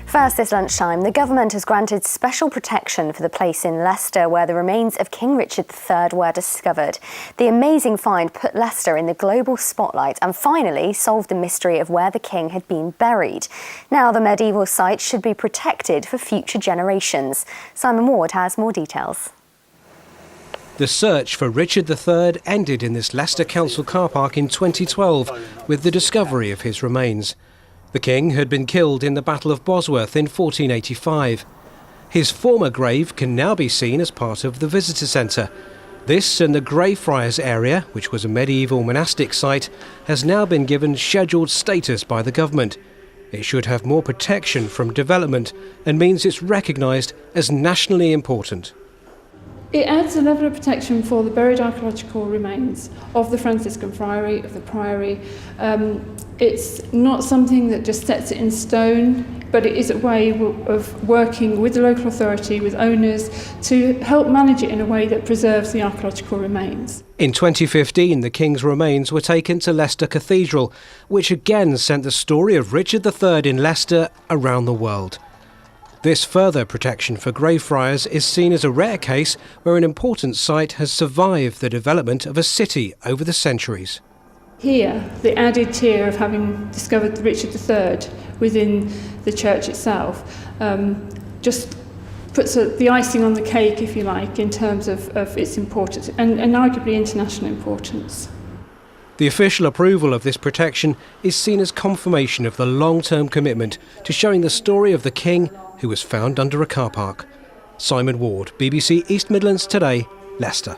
First this lunchtime, the government has granted special protection for the place in Leicester where the remains of King Richard III were discovered. The amazing find put Leicester in the global spotlight and finally solved the mystery of where the king had been buried. Now the medieval site should be protected for future generations. Simon Ward has more details. The search for Richard III ended in this Leicester Council car park in 2012 with the discovery of his remains. The king had been killed in the Battle of Bosworth in 1485. His former grave can now be seen as part of the visitor centre. This and the Greyfriars area, which was a medieval monastic site, has now been given scheduled status by the government. It should have more protection from development and means it's recognised as nationally important. It adds a level of protection for the buried archaeological remains of the Franciscan friary, of the priory. It's not something that just sets it in stone, but it is a way of working with the local authority, with owners, to help manage it in a way that preserves the archaeological remains. In 2015, the king's remains were taken to Leicester Cathedral, which again sent the story of Richard III in Leicester around the world. This further protection for Greyfriars is seen as a rare case where an important site has survived the development of a city over the centuries. Here, the added tier of having discovered Richard III within the church itself just puts the icing on the cake, if you like, in terms of its importance and arguably international importance. The official approval of this protection is seen as confirmation of the long-term commitment to showing the story of the king who was found under a car park. Simon Ward, BBC East Midlands Today, Leicester.